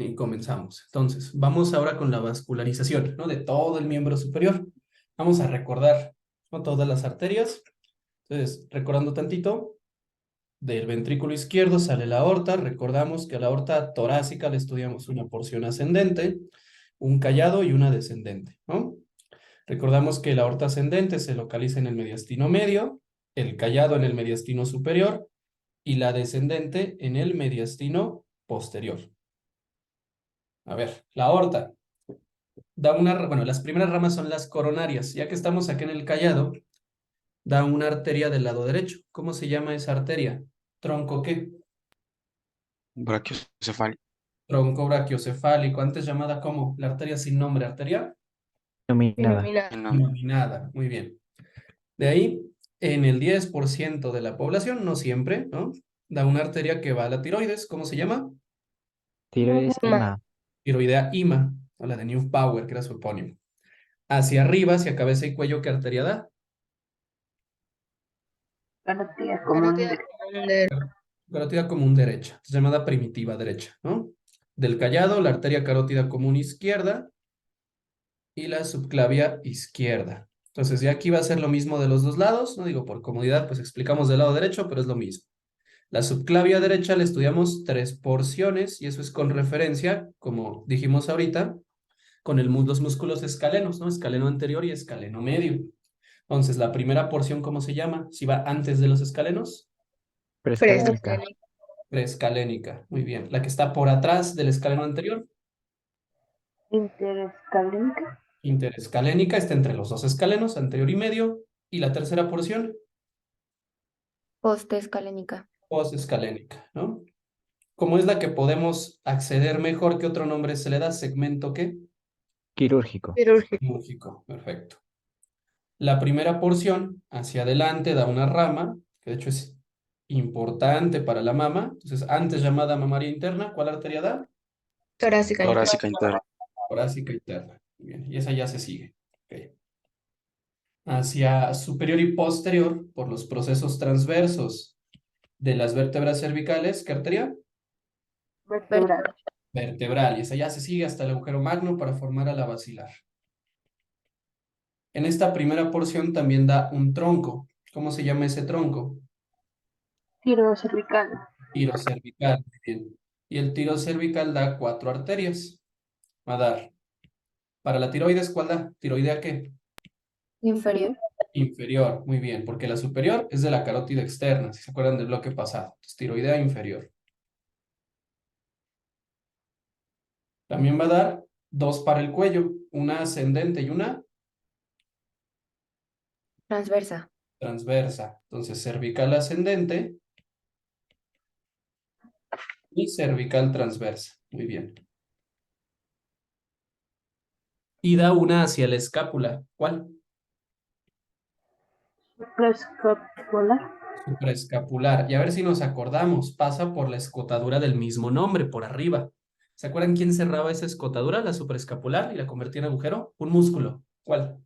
Y comenzamos. Entonces, vamos ahora con la vascularización, ¿no? De todo el miembro superior. Vamos a recordar, ¿no? Todas las arterias. Entonces, recordando tantito, del ventrículo izquierdo sale la aorta. Recordamos que a la aorta torácica le estudiamos una porción ascendente, un callado y una descendente, ¿no? Recordamos que la aorta ascendente se localiza en el mediastino medio, el callado en el mediastino superior y la descendente en el mediastino posterior. A ver, la aorta da una, bueno, las primeras ramas son las coronarias. Ya que estamos aquí en el callado, da una arteria del lado derecho. ¿Cómo se llama esa arteria? ¿Tronco qué? Brachiocefálico. Tronco brachiocefálico, antes llamada como la arteria sin nombre, arteria Denominada. En nombre. denominada. Muy bien. De ahí, en el 10% de la población, no siempre, ¿no? Da una arteria que va a la tiroides. ¿Cómo se llama? Tiroides ima. Tiroidea ima, o la de New Power, que era su epónimo. Hacia arriba, hacia cabeza y cuello, ¿qué arteria da? Carótida común Carótida común derecha, llamada primitiva derecha, ¿no? Del callado, la arteria carótida común izquierda y la subclavia izquierda. Entonces, ya aquí va a ser lo mismo de los dos lados, no digo por comodidad, pues explicamos del lado derecho, pero es lo mismo. La subclavia derecha le estudiamos 3 porciones y eso es con referencia, como dijimos ahorita, con los músculos escalenos, ¿no? Escaleno anterior y escaleno medio. Entonces, la primera porción, ¿cómo se llama? Si va antes de los escalenos. Prescalénica. Preescalénica, muy bien. La que está por atrás del escaleno anterior, interescalínica, interescalénica, está entre los dos escalenos, anterior y medio. Y la tercera porción, Postescalénica. postescalénica, ¿no? Como es la que podemos acceder mejor, ¿qué otro nombre se le da? ¿Segmento qué? Quirúrgico. Quirúrgico, perfecto. La primera porción, hacia adelante, da una rama, que de hecho es importante para la mama. Entonces, antes llamada mamaria interna, ¿cuál arteria da? Torácica. Torácica interna. Torácica interna. Muy bien, y esa ya se sigue. Ok. Hacia superior y posterior, por los procesos transversos de las vértebras cervicales, ¿qué arteria? vertebral, Vertebral, y esa ya se sigue hasta el agujero magno para formar a la basilar. En esta primera porción también da un tronco. ¿Cómo se llama ese tronco? tiro cervical, Tiro cervical, muy bien. Y el tiro cervical da 4 arterias. Va a dar. Para la tiroides, ¿cuál da? ¿Tiroidea qué? Inferior. Inferior, muy bien, porque la superior es de la carótida externa, si se acuerdan del bloque pasado. Entonces, tiroidea inferior. También va a dar 2 para el cuello, una ascendente y una Transversa. transversa. Entonces, cervical ascendente y cervical transversa. Muy bien. Y da una hacia la escápula. ¿Cuál? supraescapular, Supraescapular. Y a ver si nos acordamos, pasa por la escotadura del mismo nombre, por arriba. ¿Se acuerdan quién cerraba esa escotadura, la supraescapular, y la convertía en agujero? Un músculo. ¿Cuál?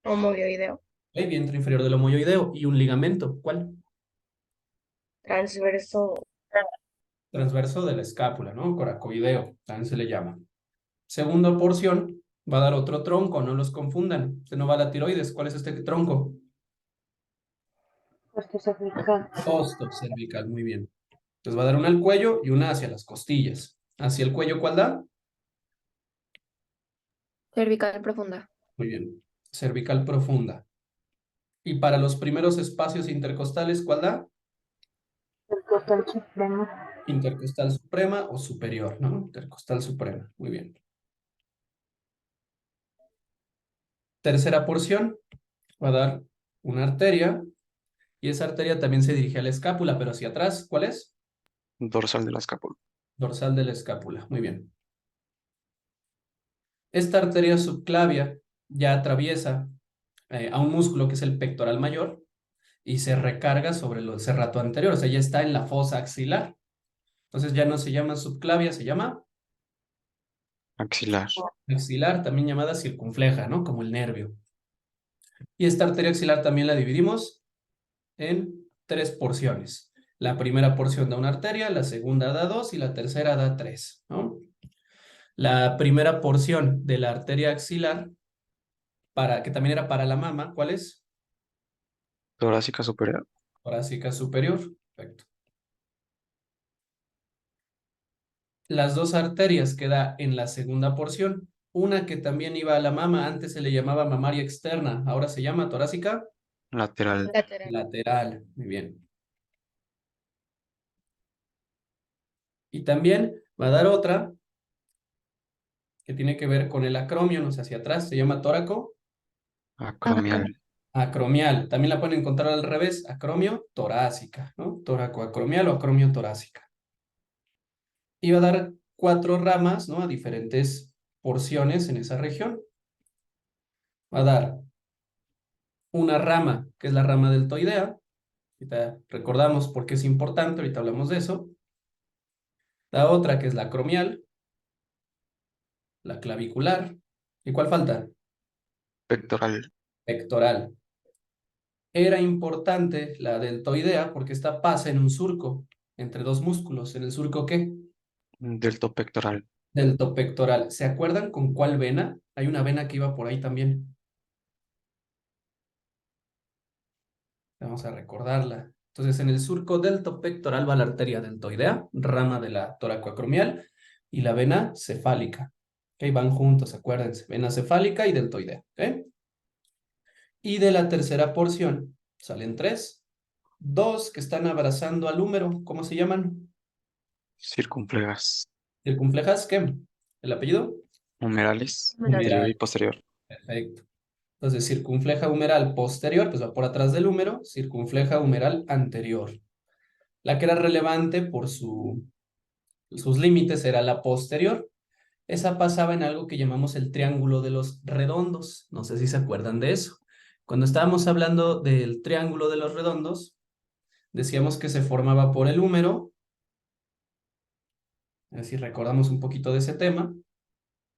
Homoioideo. El vientre inferior del homoioideo. Y un ligamento. ¿Cuál? Transverso. Transverso de la escápula, ¿no? Coracoideo, también se le llama. Segunda porción, va a dar otro tronco, no los confundan. Este no va a la tiroides. ¿Cuál es este tronco? puesto cervical, Costo cervical, muy bien. Entonces va a dar una al cuello y una hacia las costillas. Hacia el cuello, ¿cuál da? Cervical profunda. Muy bien. Cervical profunda. Y para los primeros espacios intercostales, ¿cuál da? intercostal supremo, Intercostal suprema o superior, ¿no? Intercostal suprema. Muy bien. Tercera porción, va a dar una arteria y esa arteria también se dirige a la escápula, pero hacia atrás, ¿cuál es? Dorsal de la escápula. Dorsal de la escápula. Muy bien. Esta arteria subclavia ya atraviesa a un músculo que es el pectoral mayor y se recarga sobre el serrato anterior, o sea, ya está en la fosa axilar. Entonces ya no se llama subclavia, se llama Axilar. axilar, también llamada circunfleja, ¿no? Como el nervio. Y esta arteria axilar también la dividimos en 3 porciones. La primera porción da una arteria, la segunda da 2 y la tercera da 3, ¿no? La primera porción de la arteria axilar, que también era para la mama, ¿cuál es? Torácica superior. Torácica superior. Perfecto. Las dos arterias que da en la segunda porción. Una que también iba a la mama, antes se le llamaba mamaria externa, ahora se llama torácica Lateral. Lateral. lateral. Muy bien. Y también va a dar otra que tiene que ver con el acromio, no sé, hacia atrás, se llama tóraco Acromial. acromial. También la pueden encontrar al revés, acromio torácica, ¿no? Tóraco acromial o acromio torácica. Y va a dar 4 ramas, ¿no? A diferentes porciones en esa región. Va a dar una rama, que es la rama deltoidea. Ahorita recordamos por qué es importante, ahorita hablamos de eso. La otra, que es la acromial, la clavicular. ¿Y cuál falta? Pectoral. Pectoral. Era importante la deltoidea porque esta pasa en un surco entre dos músculos. ¿En el surco qué? Deltopectoral. Deltopectoral. ¿Se acuerdan con cuál vena? Hay una vena que iba por ahí también. Vamos a recordarla. Entonces, en el surco deltopectoral va la arteria deltoidea, rama de la toracoacromial, y la vena cefálica. ¿Ok? Van juntos, acuérdense. Vena cefálica y deltoidea. ¿Ok? Y de la tercera porción salen 3. 2 que están abrazando al húmero. ¿Cómo se llaman? Circunflejas. ¿Circunflejas? ¿Qué? ¿El apellido? Humerales. Humeral. Anterior y Humeral. posterior. Perfecto. Entonces, circunfleja humeral posterior, pues va por atrás del húmero, circunfleja humeral anterior. La que era relevante por sus límites era la posterior. Esa pasaba en algo que llamamos el triángulo de los redondos. No sé si se acuerdan de eso. Cuando estábamos hablando del triángulo de los redondos, decíamos que se formaba por el húmero. A ver si recordamos un poquito de ese tema.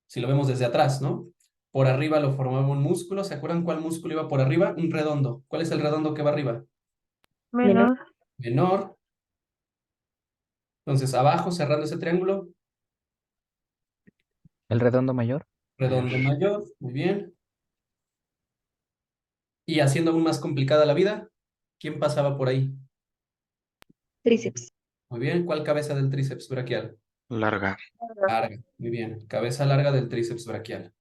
Si lo vemos desde atrás, ¿no? Por arriba lo formaba un músculo. ¿Se acuerdan cuál músculo iba por arriba? Un redondo. ¿Cuál es el redondo que va arriba? Menor. Menor. Entonces, abajo, cerrando ese triángulo, El redondo mayor. redondo mayor. Muy bien. Y haciendo aún más complicada la vida, ¿quién pasaba por ahí? Tríceps. Muy bien. ¿Cuál cabeza del tríceps braquial? Larga. Larga. Muy bien. Cabeza larga del tríceps braquial.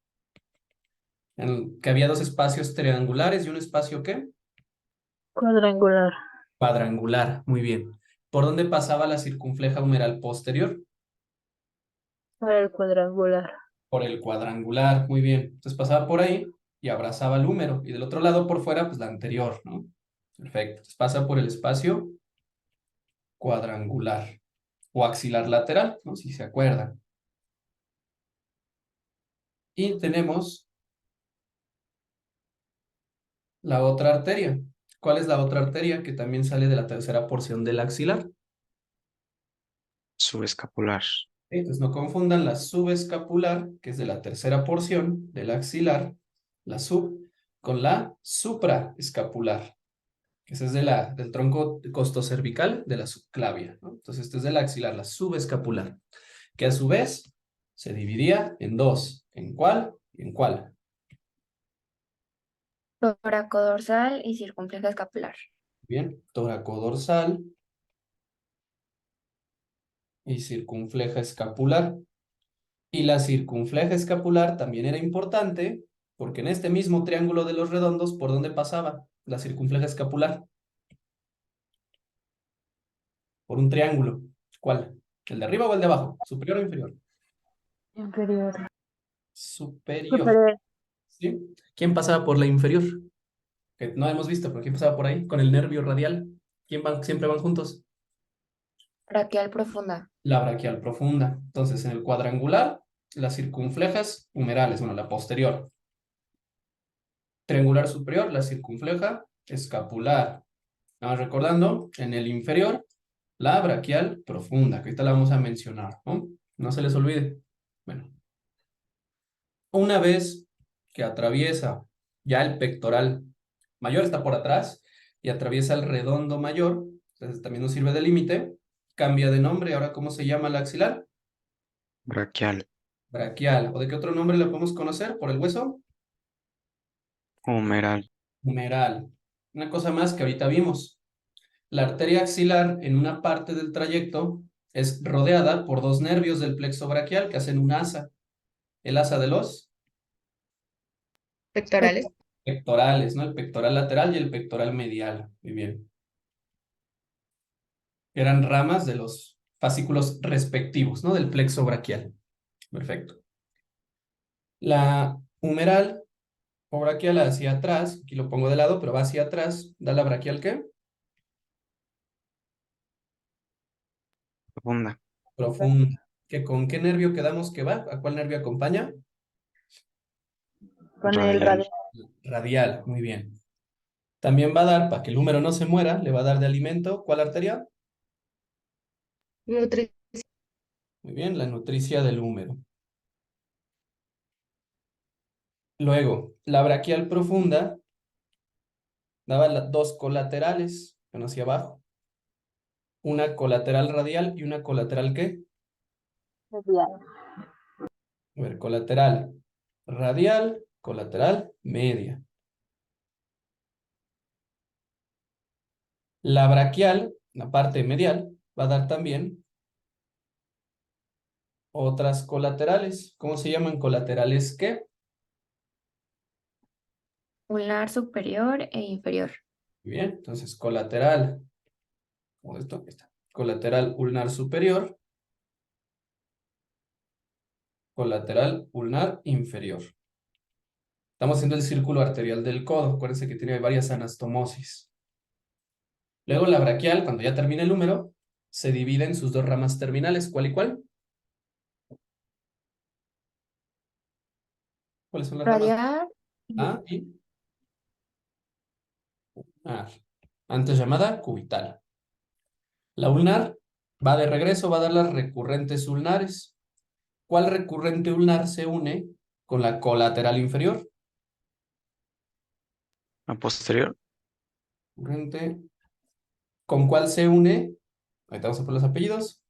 Que había 2 espacios triangulares y un espacio, ¿qué? Cuadrangular. Cuadrangular. Muy bien. ¿Por dónde pasaba la circunfleja humeral posterior? Para el cuadrangular. Por el cuadrangular. Muy bien. Entonces pasaba por ahí y abrazaba el húmero. Y del otro lado por fuera, pues la anterior, ¿no? Perfecto. Entonces pasa por el espacio cuadrangular o axilar lateral, ¿no? Si se acuerdan. Y tenemos la otra arteria. ¿Cuál es la otra arteria que también sale de la tercera porción del axilar? Subescapular. Entonces no confundan la subescapular, que es de la tercera porción del axilar, la sub, con la supraescapular, que esa es del tronco costocervical de la subclavia, ¿no? Entonces este es del axilar, la subescapular, que a su vez se dividía en 2. ¿En cuál y en cuál? Toracodorsal y circunfleja escapular. Bien, toracodorsal y circunfleja escapular. Y la circunfleja escapular también era importante porque en este mismo triángulo de los redondos, ¿por dónde pasaba la circunfleja escapular? Por un triángulo. ¿Cuál? ¿El de arriba o el de abajo? ¿Superior o inferior? Inferior. Superior. Superior. ¿Sí? ¿Quién pasaba por la inferior? Que no hemos visto, pero ¿quién pasaba por ahí? Con el nervio radial. ¿Quién van? Siempre van juntos. Braquial profunda. La braquial profunda. Entonces, en el cuadrangular, las circunflejas humerales, bueno, la posterior. Triangular superior, la circunfleja escapular. Vamos recordando, en el inferior, la braquial profunda, que ahorita la vamos a mencionar, ¿no? No se les olvide. Bueno, una vez que atraviesa ya el pectoral mayor, está por atrás, y atraviesa el redondo mayor, entonces también nos sirve de límite, cambia de nombre, ahora ¿cómo se llama la axilar? Braquial. Braquial. ¿O de qué otro nombre la podemos conocer por el hueso? Humeral. Humeral. Una cosa más que ahorita vimos. La arteria axilar en una parte del trayecto es rodeada por dos nervios del plexo braquial que hacen un asa. El asa de los Pectorales. pectorales, ¿no? El pectoral lateral y el pectoral medial. Muy bien. Eran ramas de los fascículos respectivos, ¿no? Del plexo braquial. Perfecto. La humeral o braquial hacia atrás, aquí lo pongo de lado, pero va hacia atrás, da la braquial ¿qué? Profunda. Profunda. ¿Con qué nervio quedamos que va? ¿A cuál nervio acompaña? Con el Radial. Radial, muy bien. También va a dar, para que el húmero no se muera, le va a dar de alimento, ¿cuál arteria? Nutrición. Muy bien, la nutricia del húmero. Luego, la braquial profunda daba dos colaterales, bueno, hacia abajo. Una colateral radial y una colateral ¿qué? medial. A ver, colateral radial, colateral media. La braquial, la parte medial, va a dar también otras colaterales. ¿Cómo se llaman colaterales qué? Ulnar superior e inferior. Muy bien, entonces colateral, como esto, aquí está. Colateral ulnar superior, colateral ulnar inferior. Estamos haciendo el círculo arterial del codo. Acuérdense que tiene varias anastomosis. Luego la braquial, cuando ya termina el húmero, se divide en sus dos ramas terminales. ¿Cuál y cuál? ¿Cuáles son las ramas? Radial. A y A. Antes llamada cubital. La ulnar va de regreso, va a dar las recurrentes ulnares. ¿Cuál recurrente ulnar se une con la colateral inferior? A posterior. Recurrente. ¿Con cuál se une? Ahorita vamos a poner los apellidos.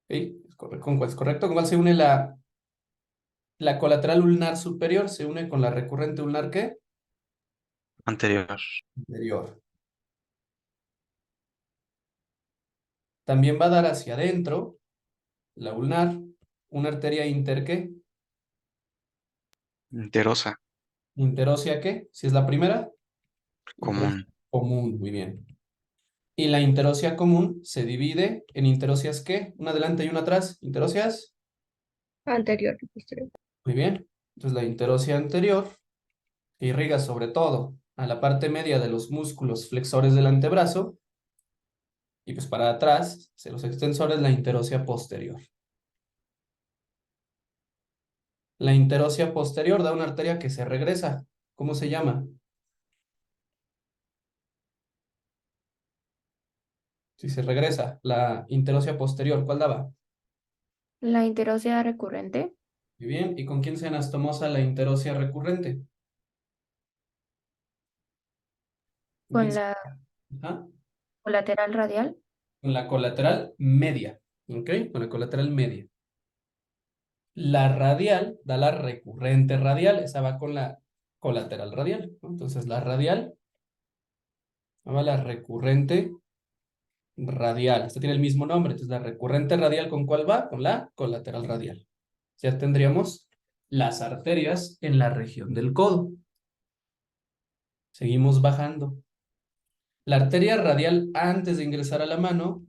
¿Sí? ¿Con cuál es correcto? ¿Con cuál se une la colateral ulnar superior? ¿Se une con la recurrente ulnar qué? Anterior. Inferior. También va a dar hacia adentro, la ulnar, una arteria inter ¿qué? Interosa. ¿Interósea qué? Si es la primera. Común. Común, muy bien. Y la interósea común se divide en interóseas ¿qué? Una adelante y una atrás. ¿Interóseas? Anterior y posterior. Muy bien. Entonces la interósea anterior irriga sobre todo a la parte media de los músculos flexores del antebrazo y pues para atrás, hacia los extensores, la interósea posterior. La interósea posterior da una arteria que se regresa. ¿Cómo se llama? Si se regresa, la interósea posterior, ¿cuál daba? La interósea recurrente. Muy bien. ¿Y con quién se anastomosa la interósea recurrente? ¿Con quién Con se- la Ajá. colateral radial. Con la colateral media. ¿Ok? Con la colateral media. La radial da la recurrente radial. Esa va con la colateral radial, ¿no? Entonces la radial va la recurrente radial. Esta tiene el mismo nombre. Entonces la recurrente radial, ¿con cuál va? Con la colateral radial. Ya tendríamos las arterias en la región del codo. Seguimos bajando. La arteria radial antes de ingresar a la mano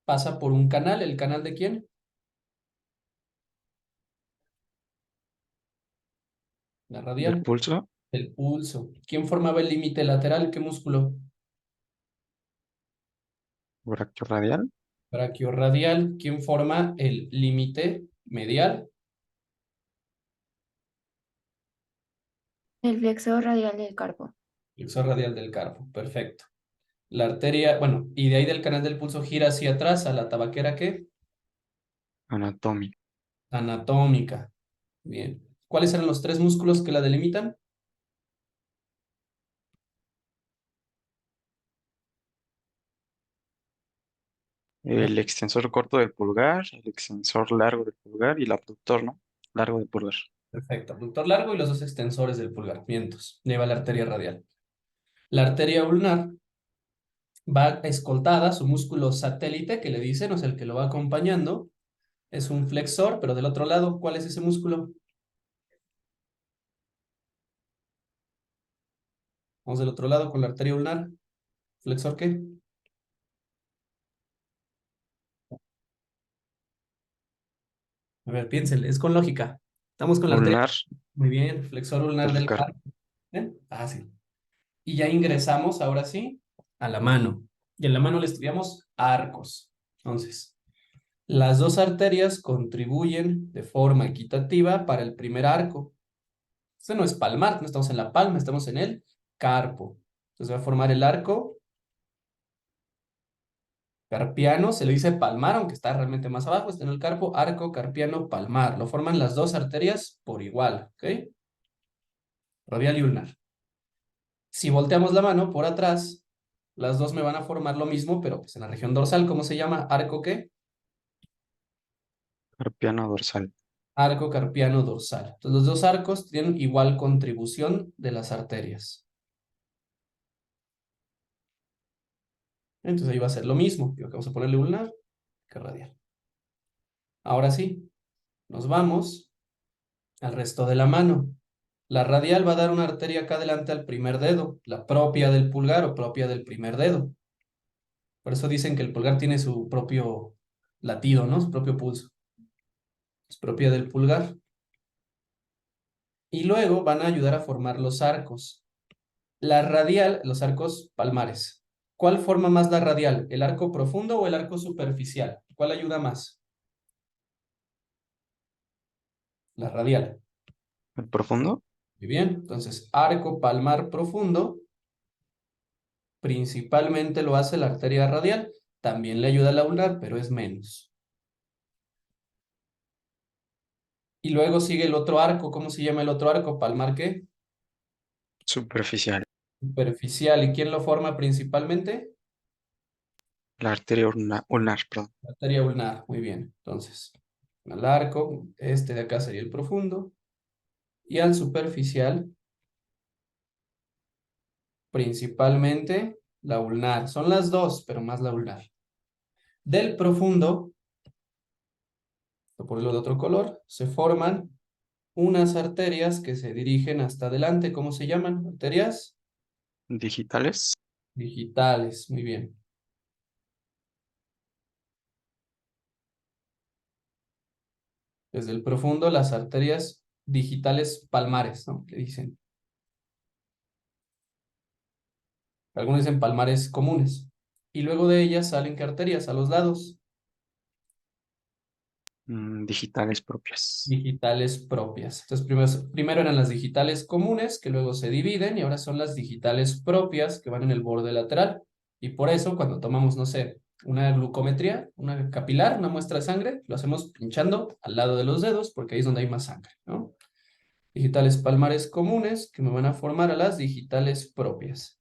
pasa por un canal. ¿El canal de quién? La Del radial. pulso. El pulso. ¿Quién formaba el límite lateral? ¿Qué músculo? Brachiorradial. Braquiorradial. ¿Quién forma el límite medial? El flexor radial del carpo. Flexor radial del carpo. Perfecto. La arteria, bueno, y de ahí del canal del pulso gira hacia atrás a la tabaquera, ¿qué? Anatómica. Anatómica. Bien. ¿Cuáles eran los tres músculos que la delimitan? El extensor corto del pulgar, el extensor largo del pulgar y el abductor, ¿no? Largo del pulgar. Perfecto. Abductor largo y los dos extensores del pulgar. Vientos. Lleva la arteria radial. La arteria ulnar va escoltada, su músculo satélite, que le dicen, o sea, el que lo va acompañando, es un flexor, pero del otro lado, ¿cuál es ese músculo? Vamos del otro lado con la arteria ulnar. ¿Flexor qué? A ver, piénsenle, es con lógica. Estamos con la arteria. Ulnar Muy bien, flexor ulnar del del carpo. carpo. ¿Eh? Fácil. Y ya ingresamos, ahora sí, a la mano. Y en la mano le estudiamos arcos. Entonces, las dos arterias contribuyen de forma equitativa para el primer arco. Este no es palmar, no estamos en la palma, estamos en el carpo. Entonces va a formar el arco carpiano, se le dice palmar, aunque está realmente más abajo, está en el carpo, arco carpiano palmar. Lo forman las dos arterias por igual, ¿ok? Radial y ulnar. Si volteamos la mano por atrás, las dos me van a formar lo mismo, pero pues en la región dorsal, ¿cómo se llama? ¿Arco qué? Carpiano dorsal. Arco carpiano dorsal. Entonces los dos arcos tienen igual contribución de las arterias. Entonces ahí va a ser lo mismo. Digo que vamos a ponerle ulnar que radial. Ahora sí, nos vamos al resto de la mano. La radial va a dar una arteria acá adelante al primer dedo, la propia del pulgar o propia del primer dedo. Por eso dicen que el pulgar tiene su propio latido, ¿no? Su propio pulso. Es propia del pulgar. Y luego van a ayudar a formar los arcos. La radial, los arcos palmares. ¿Cuál forma más la radial? ¿El arco profundo o el arco superficial? ¿Cuál ayuda más? La radial. ¿El profundo? Muy bien, entonces arco palmar profundo principalmente lo hace la arteria radial. También le ayuda a la ulnar, pero es menos. Y luego sigue el otro arco. ¿Cómo se llama el otro arco? ¿Palmar qué? Superficial. Superficial. ¿Y quién lo forma principalmente? La arteria ulnar, perdón. La arteria ulnar. Muy bien. Entonces, al arco, este de acá sería el profundo. Y al superficial, principalmente la ulnar. Son las dos, pero más la ulnar. Del profundo, por ponerlo de otro color, se forman unas arterias que se dirigen hasta adelante. ¿Cómo se llaman? Arterias Digitales. digitales. Muy bien. Desde el profundo, las arterias digitales palmares, ¿no? Le dicen. Algunos dicen palmares comunes. Y luego de ellas salen ¿qué arterias? A los lados. Digitales propias. Digitales propias. Entonces, primero eran las digitales comunes, que luego se dividen, y ahora son las digitales propias, que van en el borde lateral. Y por eso, cuando tomamos, no sé, una glucometría, una capilar, una muestra de sangre, lo hacemos pinchando al lado de los dedos, porque ahí es donde hay más sangre, ¿no? Digitales palmares comunes, que me van a formar a las digitales propias.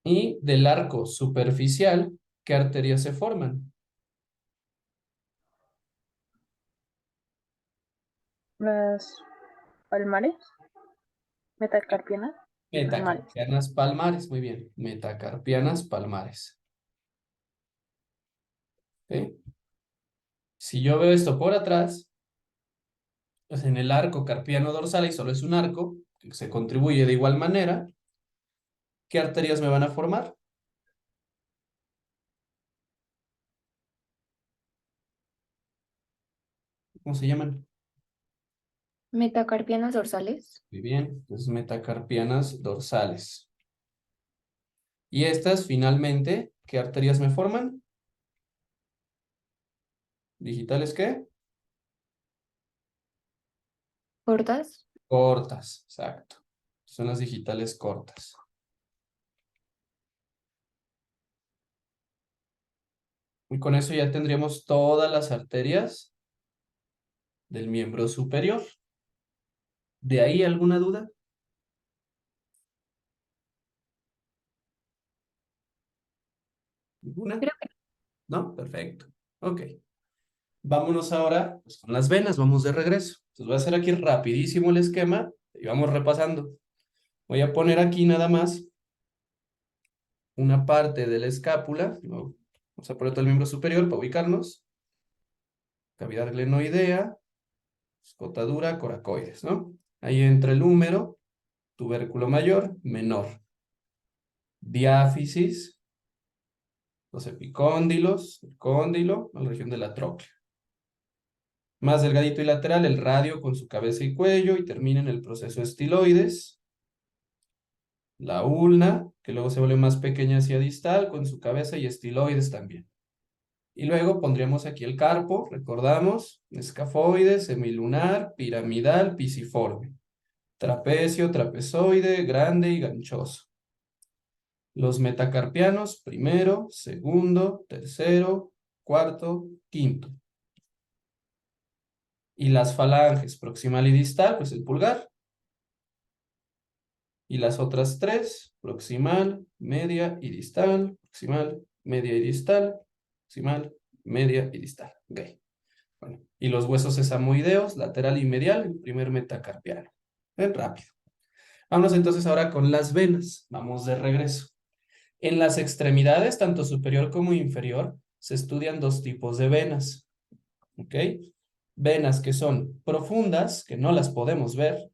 Y del arco superficial, ¿qué arterias se forman? Las palmares, metacarpianas, palmares. Metacarpianas palmares, muy bien. Metacarpianas palmares. ¿Ok? Si yo veo esto por atrás, pues en el arco carpiano dorsal, y solo es un arco, que se contribuye de igual manera, ¿qué arterias me van a formar? ¿Cómo se llaman? Metacarpianas dorsales. Muy bien, entonces metacarpianas dorsales. Y estas, finalmente, ¿qué arterias me forman? ¿Digitales qué? Cortas. Cortas, exacto. Son las digitales cortas. Y con eso ya tendríamos todas las arterias del miembro superior. ¿De ahí alguna duda? ¿Ninguna? Creo que ¿No? Perfecto. Ok. Vámonos ahora pues, con las venas, vamos de regreso. Entonces voy a hacer aquí rapidísimo el esquema y vamos repasando. Voy a poner aquí nada más una parte de la escápula. ¿No? Vamos a poner todo el miembro superior para ubicarnos. Cavidad glenoidea, escotadura, coracoides, ¿no? Ahí entra el húmero, tubérculo mayor, menor. Diáfisis, los epicóndilos, el cóndilo, la región de la tróclea. Más delgadito y lateral, el radio con su cabeza y cuello y termina en el proceso estiloides. La ulna, que luego se vuelve más pequeña hacia distal con su cabeza y estiloides también. Y luego pondríamos aquí el carpo, recordamos, escafoide, semilunar, piramidal, pisiforme. Trapecio, trapezoide, grande y ganchoso. Los metacarpianos, primero, segundo, tercero, cuarto, quinto. Y las falanges, proximal y distal, pues el pulgar. Y las otras tres, proximal, media y distal, proximal, media y distal, proximal, media y distal. Ok. Bueno, y los huesos sesamoideos, lateral y medial, el primer metacarpiano. Ven rápido. Vamos entonces ahora con las venas. Vamos de regreso. En las extremidades, tanto superior como inferior, se estudian dos tipos de venas. ¿Ok? Venas que son profundas, que no las podemos ver,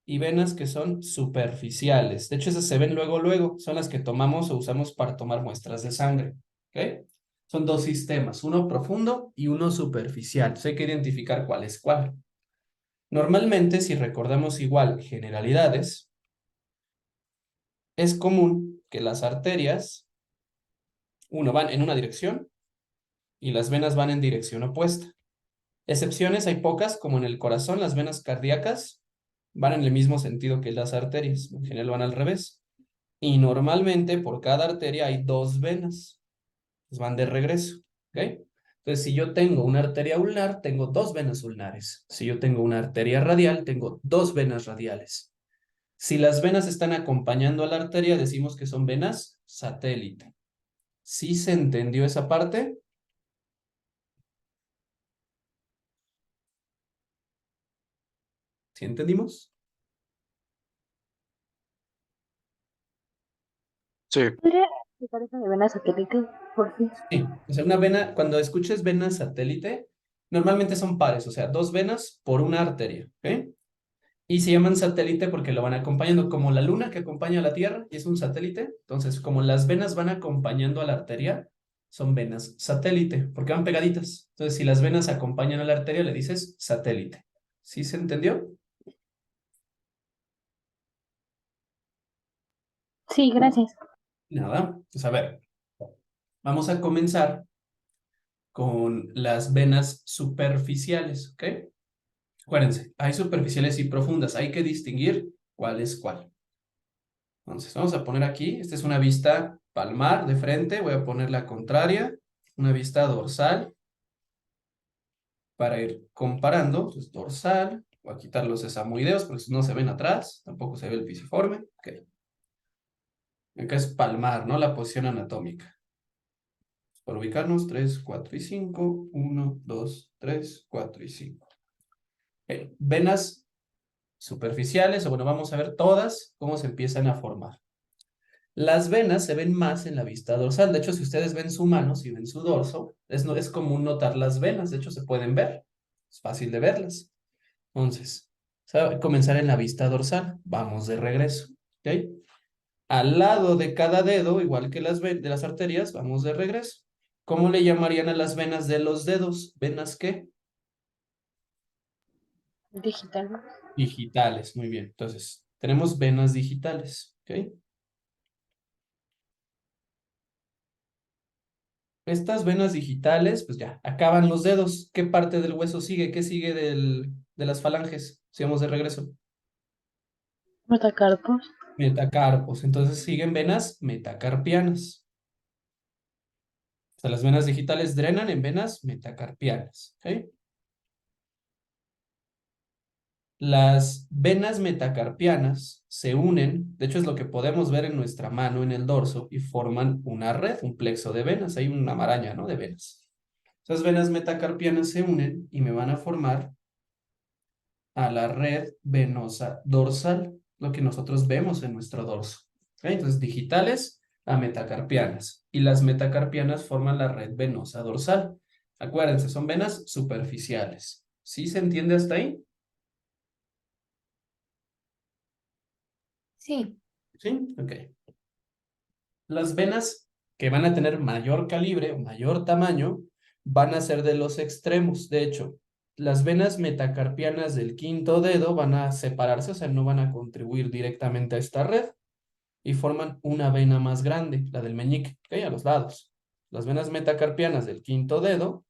y venas que son superficiales. De hecho, esas se ven luego, son las que tomamos o usamos para tomar muestras de sangre. ¿Ok? Son dos sistemas, uno profundo y uno superficial. Entonces hay que identificar cuál es cuál. Normalmente, si recordamos igual generalidades, es común que las arterias, uno, van en una dirección y las venas van en dirección opuesta. Excepciones hay pocas, como en el corazón, las venas cardíacas van en el mismo sentido que las arterias, en general van al revés. Y normalmente por cada arteria hay dos venas, pues van de regreso, ¿ok? Entonces, si yo tengo una arteria ulnar, tengo dos venas ulnares. Si yo tengo una arteria radial, tengo dos venas radiales. Si las venas están acompañando a la arteria, decimos que son venas satélite. ¿Sí se entendió esa parte? ¿Sí entendimos? Sí, ¿Podría explicar eso de vena satélite, por fin? Sí, o sea, una vena, cuando escuches vena satélite, normalmente son pares, o sea, dos venas por una arteria, ¿ok? Y se llaman satélite porque lo van acompañando, como la luna que acompaña a la Tierra y es un satélite. Entonces, como las venas van acompañando a la arteria, son venas satélite, porque van pegaditas. Entonces, si las venas acompañan a la arteria, le dices satélite. ¿Sí se entendió? Sí, gracias. Nada, pues a ver, vamos a comenzar con las venas superficiales, ¿ok? Acuérdense, hay superficiales y profundas, hay que distinguir cuál es cuál. Entonces, vamos a poner aquí, esta es una vista palmar de frente, voy a poner la contraria, una vista dorsal, para ir comparando. Entonces, dorsal, voy a quitar los sesamoideos porque no se ven atrás, tampoco se ve el pisiforme. Ok. Acá es palmar, ¿no? La posición anatómica. Para ubicarnos, 3, 4 y 5. 1, 2, 3, 4 y 5. Venas superficiales, o bueno, vamos a ver todas cómo se empiezan a formar. Las venas se ven más en la vista dorsal. De hecho, si ustedes ven su mano, si ven su dorso, es común notar las venas. De hecho, se pueden ver. Es fácil de verlas. Entonces, comenzar en la vista dorsal. Vamos de regreso. ¿Ok? Al lado de cada dedo, igual que de las arterias, vamos de regreso. ¿Cómo le llamarían a las venas de los dedos? ¿Venas qué? Digital. Digitales. Muy bien. Entonces, tenemos venas digitales. ¿Ok? Estas venas digitales, pues ya, acaban los dedos. ¿Qué parte del hueso sigue? ¿Qué sigue de las falanges? Si vamos de regreso. Metacarpos. Metacarpos. Entonces siguen venas metacarpianas. O sea, las venas digitales drenan en venas metacarpianas. ¿Ok? Las venas metacarpianas se unen, de hecho es lo que podemos ver en nuestra mano en el dorso y forman una red, un plexo de venas, hay una maraña, ¿no? De venas. Esas venas metacarpianas se unen y me van a formar a la red venosa dorsal, lo que nosotros vemos en nuestro dorso. ¿Ok? Entonces, digitales a metacarpianas. Y las metacarpianas forman la red venosa dorsal. Acuérdense, son venas superficiales. ¿Sí se entiende hasta ahí? Sí. ¿Sí? Ok. Las venas que van a tener mayor calibre o mayor tamaño van a ser de los extremos. De hecho, las venas metacarpianas del quinto dedo van a separarse, o sea, no van a contribuir directamente a esta red y forman una vena más grande, la del meñique, ¿ok? A los lados. Las venas metacarpianas del quinto dedo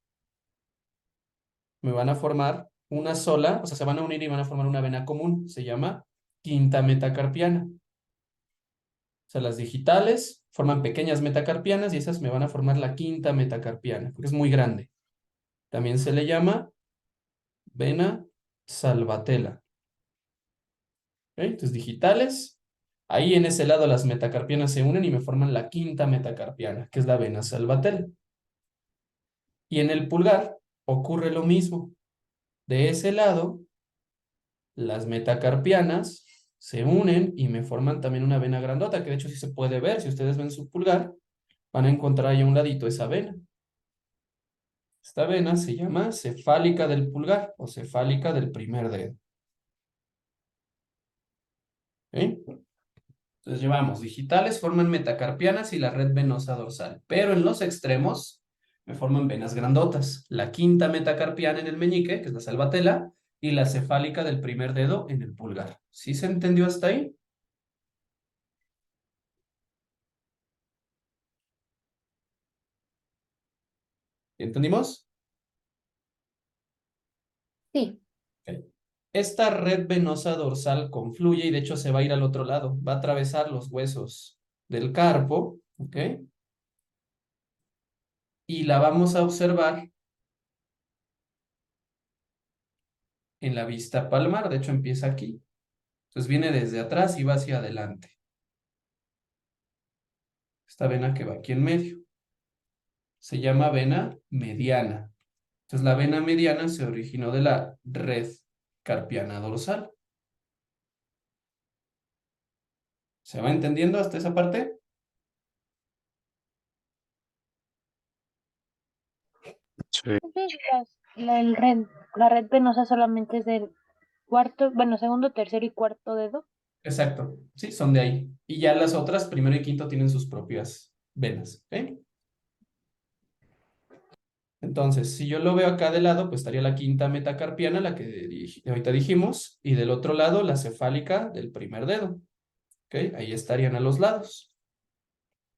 me van a formar una sola, o sea, se van a unir y van a formar una vena común. Se llama quinta metacarpiana. O sea, las digitales forman pequeñas metacarpianas y esas me van a formar la quinta metacarpiana, porque es muy grande. También se le llama vena salvatella. ¿Ok? Entonces, digitales, ahí en ese lado las metacarpianas se unen y me forman la quinta metacarpiana, que es la vena salvatella. Y en el pulgar ocurre lo mismo. De ese lado, las metacarpianas se unen y me forman también una vena grandota, que de hecho sí se puede ver. Si ustedes ven su pulgar, van a encontrar ahí a un ladito esa vena. Esta vena se llama cefálica del pulgar o cefálica del primer dedo. ¿Ok? Entonces llevamos digitales, forman metacarpianas y la red venosa dorsal. Pero en los extremos me forman venas grandotas. La quinta metacarpiana en el meñique, que es la salvatella, y la cefálica del primer dedo en el pulgar. ¿Sí se entendió hasta ahí? ¿Entendimos? Sí. Ok. Esta red venosa dorsal confluye y de hecho se va a ir al otro lado. Va a atravesar los huesos del carpo, ¿ok? Y la vamos a observar en la vista palmar. De hecho, empieza aquí. Entonces viene desde atrás y va hacia adelante. Esta vena que va aquí en medio. Se llama vena mediana. Entonces la vena mediana se originó de la red carpiana dorsal. ¿Se va entendiendo hasta esa parte? Sí. Entonces, la red venosa solamente es del cuarto, bueno, segundo, tercero y cuarto dedo. Exacto. Sí, son de ahí. Y ya las otras, primero y quinto, tienen sus propias venas. ¿Ok? Entonces, si yo lo veo acá de lado, pues estaría la quinta metacarpiana, la que ahorita dijimos, y del otro lado la cefálica del primer dedo. ¿Ok? Ahí estarían a los lados.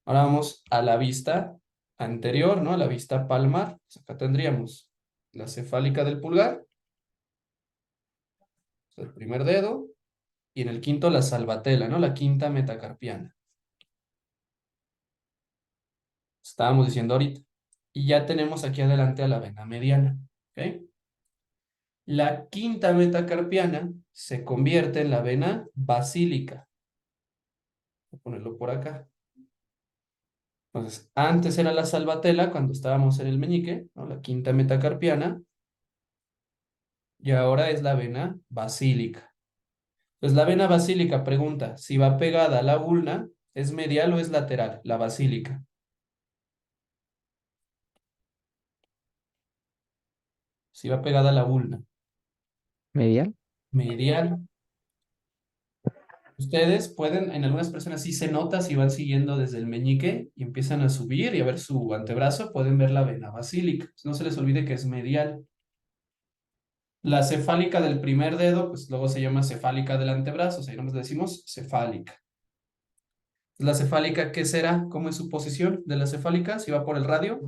Ahora vamos a la vista anterior, ¿no? A la vista palmar. Pues acá tendríamos la cefálica del pulgar, el primer dedo, y en el quinto la salvatella, ¿no? La quinta metacarpiana. Estábamos diciendo ahorita. Y ya tenemos aquí adelante a la vena mediana. ¿Ok? La quinta metacarpiana se convierte en la vena basílica. Voy a ponerlo por acá. Entonces, antes era la salvatella cuando estábamos en el meñique, ¿no? La quinta metacarpiana. Y ahora es la vena basílica. Pues la vena basílica pregunta, si va pegada a la ulna, ¿es medial o es lateral? La basílica. Si va pegada a la ulna. ¿Medial? Medial. Ustedes pueden, en algunas personas sí se nota si van siguiendo desde el meñique y empiezan a subir y a ver su antebrazo, pueden ver la vena basílica. No se les olvide que es medial. La cefálica del primer dedo, pues luego se llama cefálica del antebrazo, o sea, ahí nomás le decimos cefálica. La cefálica, ¿qué será? ¿Cómo es su posición de la cefálica? Si va por el radio.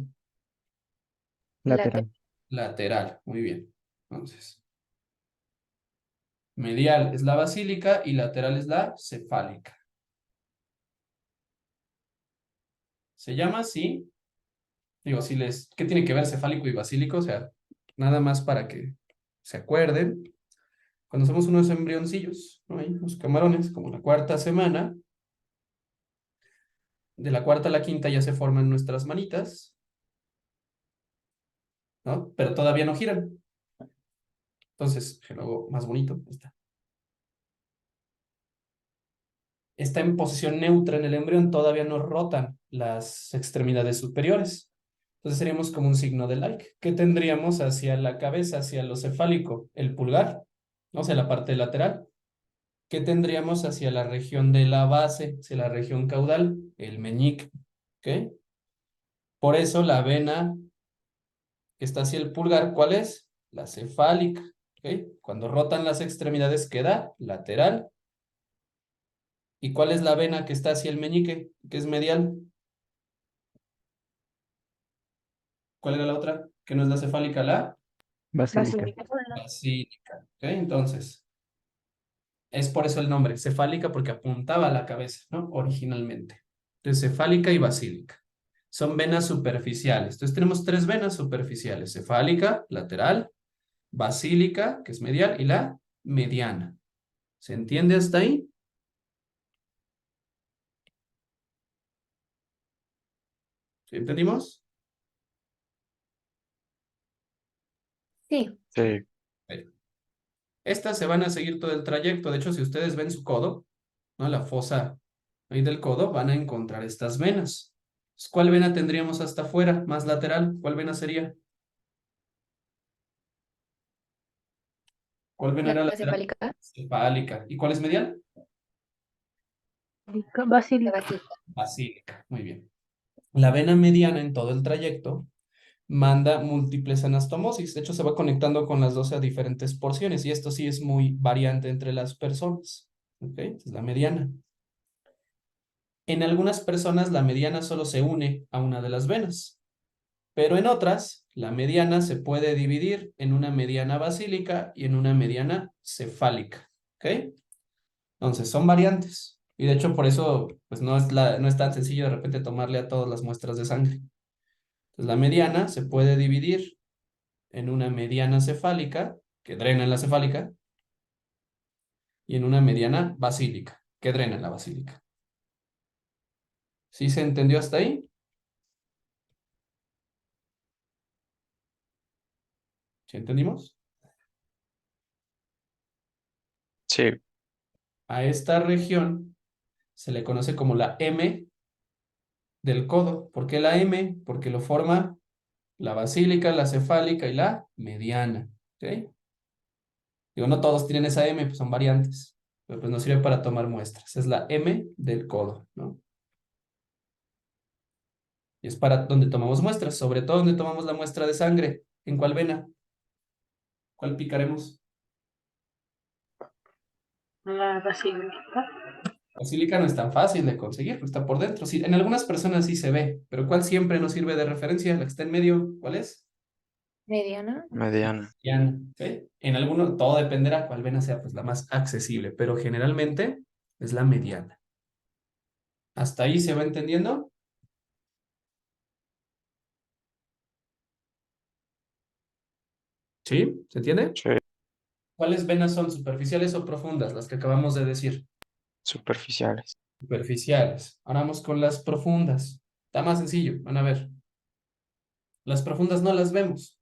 Lateral. Lateral, muy bien. Entonces, medial es la basílica y lateral es la cefálica. Se llama así. Digo, si les, ¿qué tiene que ver cefálico y basílico? O sea, nada más para que se acuerden. cuando somos unos embrioncillos, ¿no? Ahí, los camarones, como la cuarta semana, de la cuarta a la quinta ya se forman nuestras manitas, ¿no? Pero todavía no giran. Entonces, que lo hago más bonito, ahí está. Está en posición neutra en el embrión, todavía no rotan las extremidades superiores. Entonces seríamos como un signo de like. ¿Qué tendríamos hacia la cabeza, hacia lo cefálico? El pulgar, ¿no? O sea, la parte lateral. ¿Qué tendríamos hacia la región de la base, hacia la región caudal? El meñique, ¿ok? Por eso la vena que está hacia el pulgar, ¿cuál es? La cefálica, ¿ok? Cuando rotan las extremidades queda lateral. ¿Y cuál es la vena que está hacia el meñique, que es medial? ¿Cuál era la otra? Que no es la cefálica, la Basílica. basílica, ¿ok? Entonces, es por eso el nombre, cefálica, porque apuntaba a la cabeza, ¿no? Originalmente. Entonces, cefálica y basílica. Son venas superficiales. Entonces, tenemos tres venas superficiales. Cefálica, lateral, basílica, que es medial, y la mediana. ¿Se entiende hasta ahí? ¿Sí entendimos? Sí. Sí, Estas se van a seguir todo el trayecto. De hecho, si ustedes ven su codo, ¿no? La fosa ahí del codo, van a encontrar estas venas. ¿Cuál vena tendríamos hasta afuera, más lateral? ¿Cuál vena sería? ¿Cuál vena era La lateral? cefálica. Cefálica. ¿Y cuál es medial? La Basílica. basílica. Basílica. Muy bien. La vena mediana en todo el trayecto manda múltiples anastomosis. De hecho, se va conectando con las 12 a diferentes porciones y esto sí es muy variante entre las personas. ¿Ok? Es la mediana. En algunas personas la mediana solo se une a una de las venas, pero en otras la mediana se puede dividir en una mediana basílica y en una mediana cefálica. ¿Ok? Entonces son variantes y de hecho por eso pues no es tan sencillo de repente tomarle a todas las muestras de sangre. Entonces la mediana se puede dividir en una mediana cefálica que drena en la cefálica y en una mediana basílica que drena en la basílica. ¿Sí se entendió hasta ahí? ¿Sí entendimos? sí, A esta región se le conoce como la M del codo. ¿Por qué la M? Porque lo forma la basílica, la cefálica y la mediana. ¿Ok? Digo, no todos tienen esa M, pues son variantes, pero pues nos sirve para tomar muestras. Es la M del codo, ¿no? Y es para donde tomamos muestras, sobre todo donde tomamos la muestra de sangre. ¿En cuál vena? ¿Cuál picaremos? La basílica. Basílica no es tan fácil de conseguir, porque está por dentro. Sí, en algunas personas sí se ve, pero ¿cuál siempre nos sirve de referencia? La que está en medio, ¿cuál es? Mediana. mediana. Mediana, ¿ok? En algunos, todo dependerá cuál vena sea pues la más accesible, pero generalmente es la mediana. ¿Hasta ahí se va entendiendo? ¿Sí? ¿Se entiende? Sí, ¿Cuáles venas son superficiales o profundas? Las que acabamos de decir. superficiales. Superficiales. Ahora vamos con las profundas. Está más sencillo, van a ver. Las profundas no las vemos.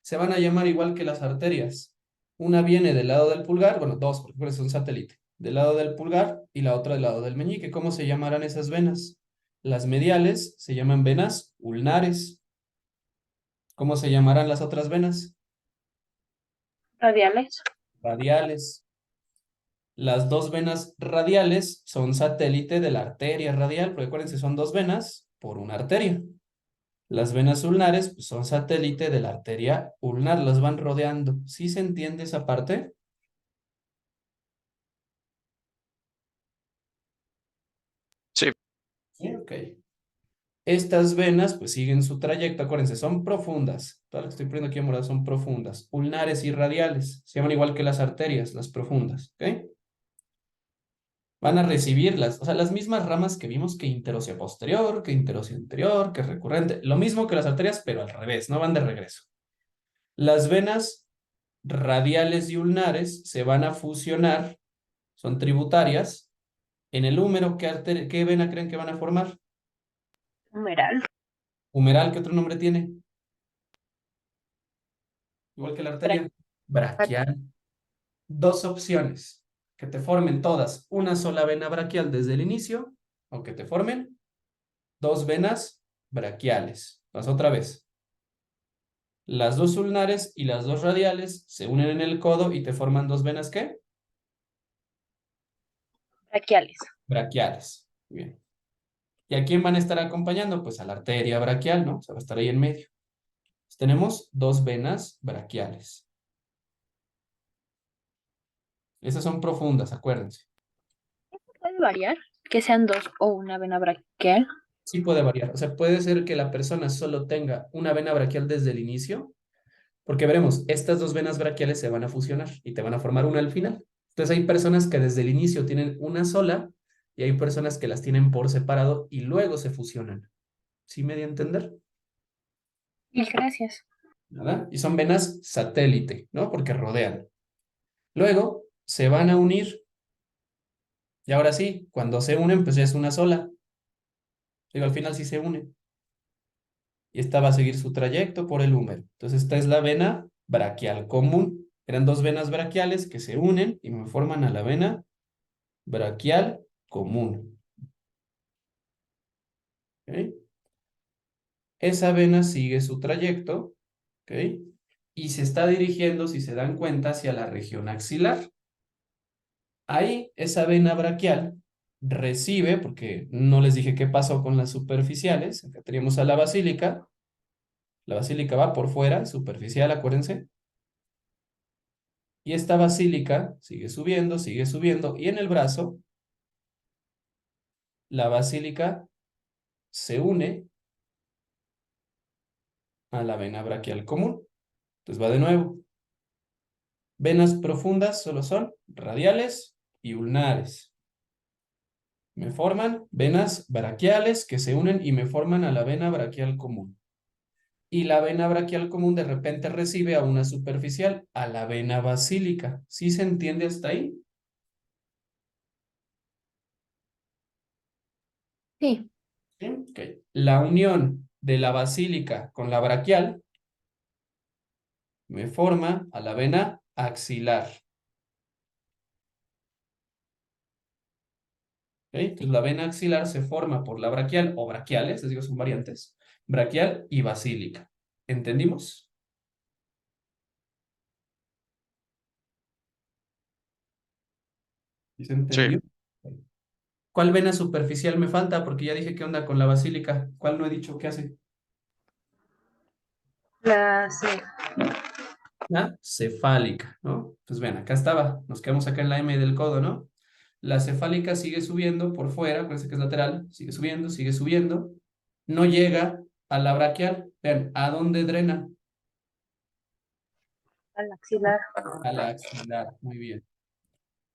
Se van a llamar igual que las arterias. Una viene del lado del pulgar, bueno, dos, porque es un satélite. Del lado del pulgar y la otra del lado del meñique. ¿Cómo se llamarán esas venas? Las mediales se llaman venas ulnares. ¿Cómo se llamarán las otras venas? Radiales. Radiales. Las dos venas radiales son satélite de la arteria radial, porque acuérdense, son dos venas por una arteria. Las venas ulnares pues, son satélite de la arteria ulnar, las van rodeando. ¿Sí se entiende esa parte? Sí, Sí, ok. Estas venas pues siguen su trayecto, acuérdense, son profundas. Todas las que estoy poniendo aquí en morado son profundas. Ulnares y radiales. Se llaman igual que las arterias, las profundas. ¿Ok? Van a recibir o sea, las mismas ramas que vimos que interósea posterior, que interósea anterior, que recurrente. Lo mismo que las arterias, pero al revés, no van de regreso. Las venas radiales y ulnares se van a fusionar, son tributarias, en el húmero. ¿Qué vena creen que van a formar? Numeral. Humeral, ¿qué otro nombre tiene? Igual que la arteria. Braquial. Dos opciones. Que te formen todas una sola vena braquial desde el inicio, o que te formen dos venas braquiales. Vas otra vez. Las dos ulnares y las dos radiales se unen en el codo y te forman dos venas, ¿qué? Braquiales. Braquiales. Muy bien. ¿Y a quién van a estar acompañando? Pues a la arteria braquial, ¿no? O sea, va a estar ahí en medio. Entonces, tenemos dos venas braquiales. Esas son profundas, acuérdense. ¿Puede variar? Que sean dos o una vena braquial. Sí puede variar. O sea, puede ser que la persona solo tenga una vena braquial desde el inicio, porque veremos, estas dos venas braquiales se van a fusionar y te van a formar una al final. Entonces hay personas que desde el inicio tienen una sola y hay personas que las tienen por separado y luego se fusionan. ¿Sí me di a entender? Y gracias. ¿Nada? Y son venas satélite, ¿no? Porque rodean. Luego se van a unir y ahora sí, cuando se unen, pues ya es una sola. Digo, al final sí se unen. Y esta va a seguir su trayecto por el húmero. Entonces esta es la vena braquial común. Eran dos venas braquiales que se unen y me forman a la vena braquial común. ¿Ok? Esa vena sigue su trayecto, ¿ok? Y se está dirigiendo, si se dan cuenta, hacia la región axilar. Ahí esa vena braquial recibe, porque no les dije qué pasó con las superficiales. Acá teníamos a la basílica. La basílica va por fuera, superficial, acuérdense. Y esta basílica sigue subiendo, y en el brazo, la basílica se une a la vena braquial común. Entonces va de nuevo. Venas profundas solo son radiales y ulnares. Me forman venas braquiales que se unen y me forman a la vena braquial común. Y la vena braquial común de repente recibe a una superficial, a la vena basílica. ¿Sí se entiende hasta ahí? Sí. ¿Sí? Ok. La unión de la basílica con la braquial me forma a la vena axilar. ¿Ok? Entonces la vena axilar se forma por la braquial o braquiales, les digo, son variantes, braquial y basílica. ¿Entendimos? ¿Sí se Sí. entendió? ¿Cuál vena superficial me falta? Porque ya dije qué onda con la basílica. ¿Cuál no he dicho qué hace? La C. La cefálica, ¿no? Pues vean, acá estaba. Nos quedamos acá en la M del codo, ¿no? La cefálica sigue subiendo por fuera, parece que es lateral, sigue subiendo, sigue subiendo. No llega a la braquial. Vean, ¿a dónde drena? Al axilar. A la axilar. Muy bien.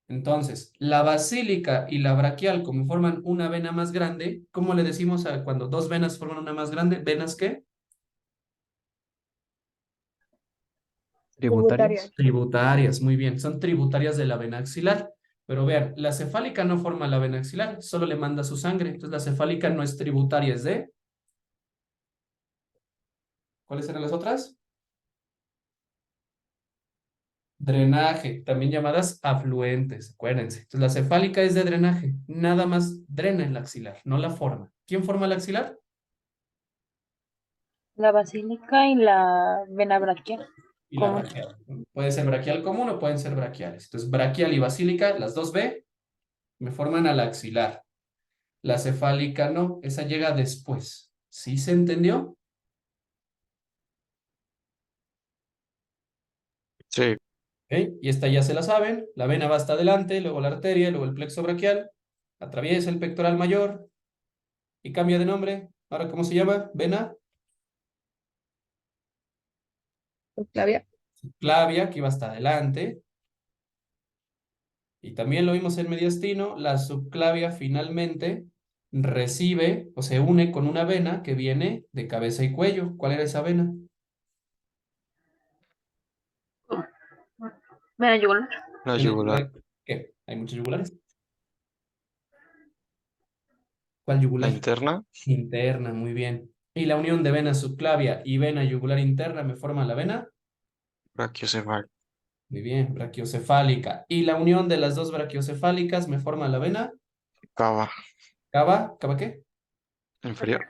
Entonces, la basílica y la braquial, como forman una vena más grande, ¿cómo le decimos a cuando dos venas forman una más grande? ¿Venas qué? Tributarias. Tributarias, muy bien. Son tributarias de la vena axilar. Pero vean, la cefálica no forma la vena axilar, solo le manda su sangre. Entonces, la cefálica no es tributaria, es de... ¿Cuáles eran las otras? Drenaje, también llamadas afluentes, acuérdense. Entonces, la cefálica es de drenaje, nada más drena el axilar, no la forma. ¿Quién forma el axilar? La basílica y la vena braquial. Y la Común. braquial. Puede ser braquial común o pueden ser braquiales. Entonces, braquial y basílica, las dos B, me forman al axilar. La cefálica no, esa llega después. ¿Sí se entendió? Sí. ¿Ok? Y esta ya se la saben. La vena va hasta adelante, luego la arteria, luego el plexo braquial, atraviesa el pectoral mayor y cambia de nombre. Ahora, ¿cómo se llama? Vena Flavia. clavia, que iba hasta adelante. Y también lo vimos en mediastino, la subclavia finalmente recibe o se une con una vena que viene de cabeza y cuello. ¿Cuál era esa vena? Vena yugular. La Vena yugular. yugular, ¿qué? Hay muchos yugulares. ¿Cuál La yugular? interna. Interna, muy bien. Y la unión de vena subclavia y vena yugular interna me forma la vena. Brachiocefálica. Muy bien, brachiocefálica. Y la unión de las dos brachiocefálicas me forma la vena. Cava. ¿Cava? ¿Cava qué? Inferior.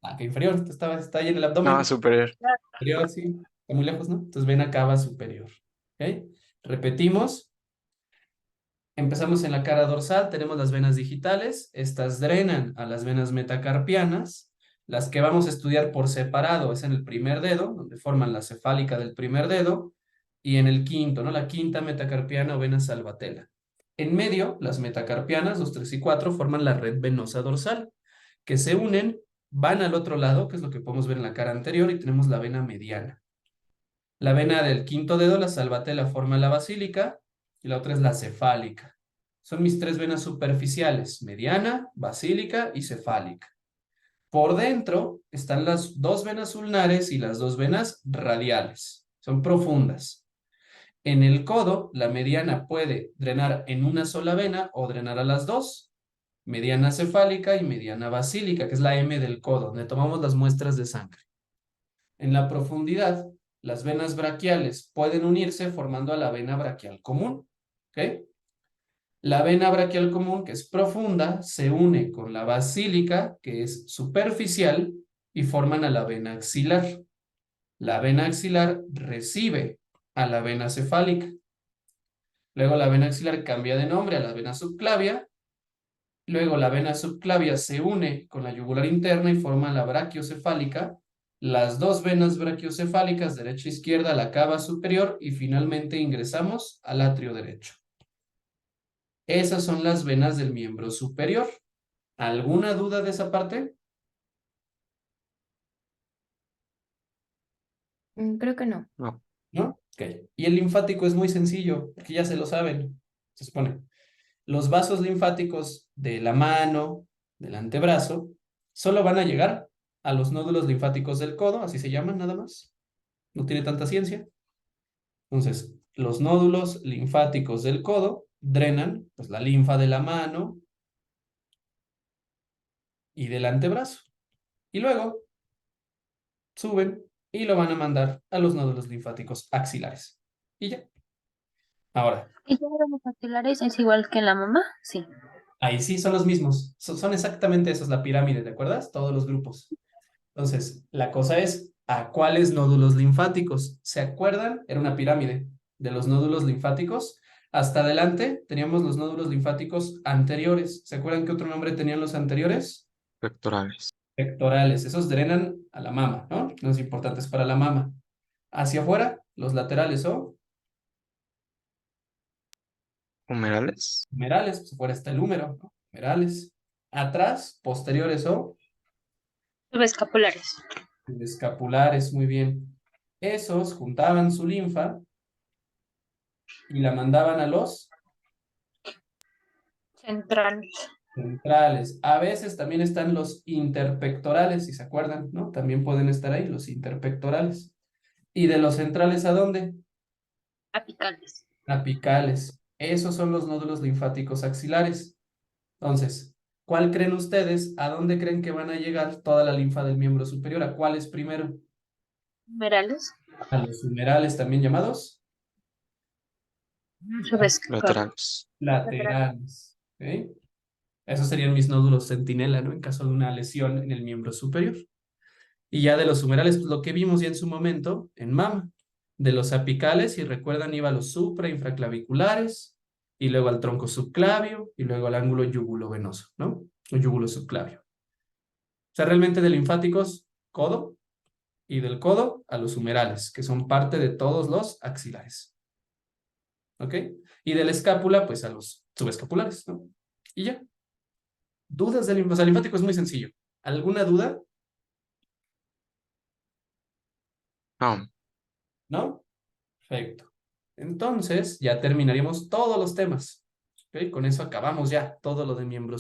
Ah, que inferior. Está ahí en el No, abdomen. superior. Superior, sí. Está muy lejos, ¿no? Entonces vena cava superior. ¿Ok? Repetimos. Empezamos en la cara dorsal, tenemos las venas digitales, estas drenan a las venas metacarpianas, las que vamos a estudiar por separado es en el primer dedo, donde forman la cefálica del primer dedo, y en el quinto, ¿no? La quinta metacarpiana o vena salvatela. En medio, las metacarpianas, 2, 3 y 4, forman la red venosa dorsal, que se unen, van al otro lado, que es lo que podemos ver en la cara anterior, y tenemos la vena mediana. La vena del quinto dedo, la salvatela, forma la basílica, y la otra es la cefálica. Son mis tres venas superficiales, mediana, basílica y cefálica. Por dentro están las dos venas ulnares y las dos venas radiales. Son profundas. En el codo, la mediana puede drenar en una sola vena o drenar a las dos. Mediana cefálica y mediana basílica, que es la M del codo, donde tomamos las muestras de sangre. En la profundidad, las venas braquiales pueden unirse formando a la vena braquial común. ¿Ok? La vena braquial común, que es profunda, se une con la basílica, que es superficial, y forman a la vena axilar. La vena axilar recibe a la vena cefálica. Luego la vena axilar cambia de nombre a la vena subclavia. Luego la vena subclavia se une con la yugular interna y forma la brachiocefálica. Las dos venas brachiocefálicas, derecha e izquierda, la cava superior y finalmente ingresamos al atrio derecho. Esas son las venas del miembro superior. ¿Alguna duda de esa parte? Creo que no. No. ¿No? Ok. Y el linfático es muy sencillo, porque ya se lo saben, se supone. Los vasos linfáticos de la mano, del antebrazo, solo van a llegar a los nódulos linfáticos del codo, así se llaman nada más. No tiene tanta ciencia. Entonces, los nódulos linfáticos del codo drenan pues, la linfa de la mano y del antebrazo. Y luego suben y lo van a mandar a los nódulos linfáticos axilares. Y ya. Ahora, ¿Y ya los axilares es igual que en la mamá? Sí. ahí sí son los mismos. Son exactamente esos, la pirámide, ¿te acuerdas? Todos los grupos. Entonces, la cosa es, ¿a cuáles nódulos linfáticos? ¿Se acuerdan? Era una pirámide de los nódulos linfáticos. Hasta adelante teníamos los nódulos linfáticos anteriores. ¿Se acuerdan qué otro nombre tenían los anteriores? Pectorales. Pectorales. Esos drenan a la mama, ¿no? Los importantes para la mama. Hacia afuera, los laterales o Humerales. humerales. Pues afuera está el húmero, ¿no? Humerales. Atrás, posteriores o Subescapulares. escapulares, muy bien. Esos juntaban su linfa y la mandaban a los Centrales. centrales. A veces también están los interpectorales, si se acuerdan, ¿no? También pueden estar ahí los interpectorales. ¿Y de los centrales a dónde? Apicales. Apicales. Esos son los nódulos linfáticos axilares. Entonces, ¿cuál creen ustedes? ¿A dónde creen que van a llegar toda la linfa del miembro superior? ¿A cuáles primero? Numerales. A los humerales también llamados Laterales. laterales. ¿Ok? Esos serían mis nódulos centinela, ¿no? En caso de una lesión en el miembro superior. Y ya de los humerales, pues lo que vimos ya en su momento en mama. De los apicales, si recuerdan, iba a los infraclaviculares, y luego al tronco subclavio, y luego al ángulo yugulovenoso, ¿no? O yúgulo subclavio. O sea, realmente de linfáticos, codo, y del codo a los humerales, que son parte de todos los axilares. ¿Ok? Y de la escápula, pues a los subescapulares, ¿no? Y ya. ¿Dudas del linfático? O sea, el linfático es muy sencillo. ¿Alguna duda? No. ¿No? Perfecto. Entonces, ya terminaríamos todos los temas. ¿Ok? Con eso acabamos ya todo lo de miembros